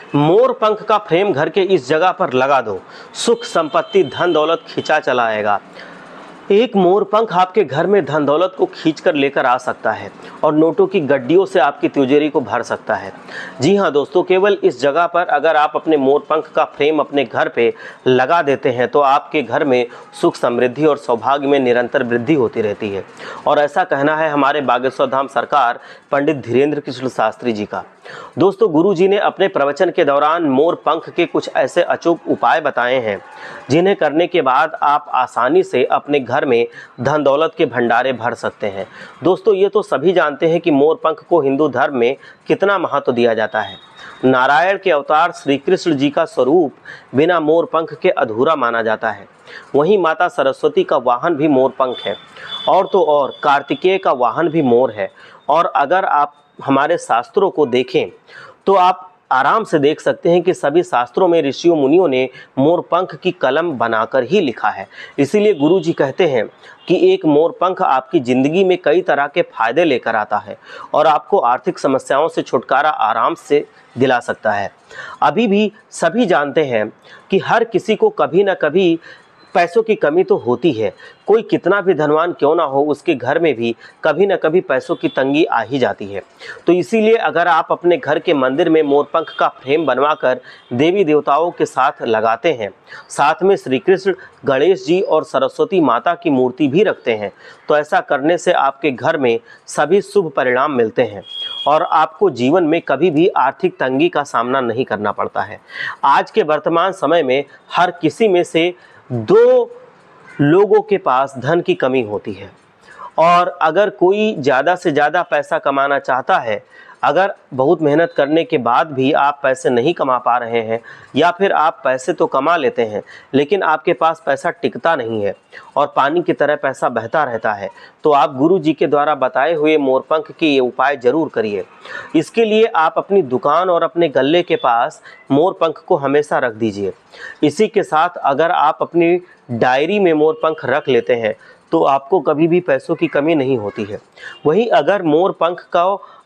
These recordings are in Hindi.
मोर पंख का फ्रेम घर के इस जगह पर लगा दो, सुख संपत्ति धन दौलत खिंचा चला आएगा। एक मोर पंख आपके घर में धन दौलत को खींचकर लेकर आ सकता है और नोटों की गड्डियों से आपकी तिजोरी को भर सकता है। जी हाँ दोस्तों, केवल इस जगह पर अगर आप अपने मोर पंख का फ्रेम अपने घर पे लगा देते हैं तो आपके घर में सुख समृद्धि और सौभाग्य में निरंतर वृद्धि होती रहती है। और ऐसा कहना है हमारे बागेश्वर धाम सरकार पंडित धीरेन्द्र कृष्ण शास्त्री जी का। दोस्तों, गुरु जी ने अपने प्रवचन के दौरान मोर पंख के कुछ ऐसे अचूक उपाय बताए हैं जिन्हें करने के बाद आप आसानी से अपने घर में धन दौलत के भंडारे भर सकते हैं। दोस्तों, ये तो सभी जानते हैं कि मोर पंख को हिंदू धर्म में कितना महत्व दिया जाता है। नारायण के अवतार श्री कृष्ण जी का स्वरूप बिना मोर पंख के अधूरा माना जाता है। वहीं माता सरस्वती का वाहन भी मोर पंख है, और तो और कार्तिकेय का वाहन भी मोर है। और अगर आप हमारे शास्त्रों को देखें तो आप आराम से देख सकते हैं कि सभी शास्त्रों में ऋषियों मुनियों ने मोर पंख की कलम बनाकर ही लिखा है। इसीलिए गुरु जी कहते हैं कि एक मोर पंख आपकी ज़िंदगी में कई तरह के फायदे लेकर आता है और आपको आर्थिक समस्याओं से छुटकारा आराम से दिला सकता है। अभी भी सभी जानते हैं कि हर किसी को कभी ना कभी पैसों की कमी तो होती है। कोई कितना भी धनवान क्यों ना हो, उसके घर में भी कभी ना कभी पैसों की तंगी आ ही जाती है। तो इसीलिए अगर आप अपने घर के मंदिर में मोरपंख का फ्रेम बनवाकर देवी देवताओं के साथ लगाते हैं, साथ में श्री कृष्ण, गणेश जी और सरस्वती माता की मूर्ति भी रखते हैं, तो ऐसा करने से आपके घर में सभी शुभ परिणाम मिलते हैं और आपको जीवन में कभी भी आर्थिक तंगी का सामना नहीं करना पड़ता है। आज के वर्तमान समय में हर किसी में से 2 लोगों के पास धन की कमी होती है, और अगर कोई ज़्यादा से ज़्यादा पैसा कमाना चाहता है, अगर बहुत मेहनत करने के बाद भी आप पैसे नहीं कमा पा रहे हैं, या फिर आप पैसे तो कमा लेते हैं लेकिन आपके पास पैसा टिकता नहीं है और पानी की तरह पैसा बहता रहता है, तो आप गुरु जी के द्वारा बताए हुए मोरपंख के ये उपाय ज़रूर करिए। इसके लिए आप अपनी दुकान और अपने गल्ले के पास मोरपंख को हमेशा रख दीजिए। इसी के साथ अगर आप अपनी डायरी में मोरपंख रख लेते हैं तो आपको कभी भी पैसों की कमी नहीं होती है। वहीं अगर मोरपंख का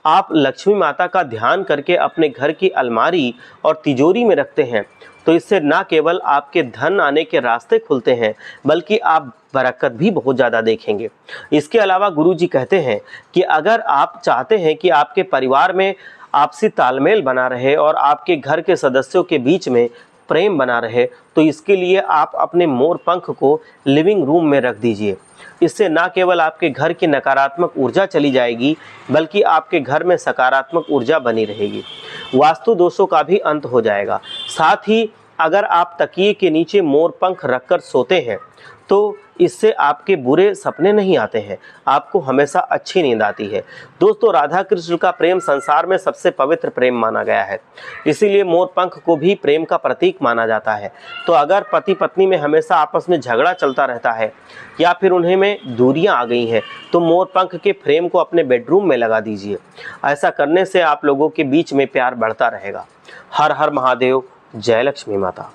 आप लक्ष्मी माता का ध्यान करके अपने घर की अलमारी और तिजोरी में रखते हैं तो इससे न केवल आपके धन आने के रास्ते खुलते हैं बल्कि आप बरकत भी बहुत ज़्यादा देखेंगे। इसके अलावा गुरु जी कहते हैं कि अगर आप चाहते हैं कि आपके परिवार में आपसी तालमेल बना रहे और आपके घर के सदस्यों के बीच में प्रेम बना रहे, तो इसके लिए आप अपने मोरपंख को लिविंग रूम में रख दीजिए। इससे न केवल आपके घर की नकारात्मक ऊर्जा चली जाएगी बल्कि आपके घर में सकारात्मक ऊर्जा बनी रहेगी। वास्तु दोषों का भी अंत हो जाएगा। साथ ही अगर आप तकिए के नीचे मोरपंख रखकर सोते हैं तो इससे आपके बुरे सपने नहीं आते हैं, आपको हमेशा अच्छी नींद आती है। दोस्तों, राधा कृष्ण का प्रेम संसार में सबसे पवित्र प्रेम माना गया है, इसीलिए मोरपंख को भी प्रेम का प्रतीक माना जाता है। तो अगर पति पत्नी में हमेशा आपस में झगड़ा चलता रहता है या फिर उन्हें में दूरियां आ गई हैं, तो मोरपंख के फ्रेम को अपने बेडरूम में लगा दीजिए। ऐसा करने से आप लोगों के बीच में प्यार बढ़ता रहेगा। हर हर महादेव, जय लक्ष्मी माता।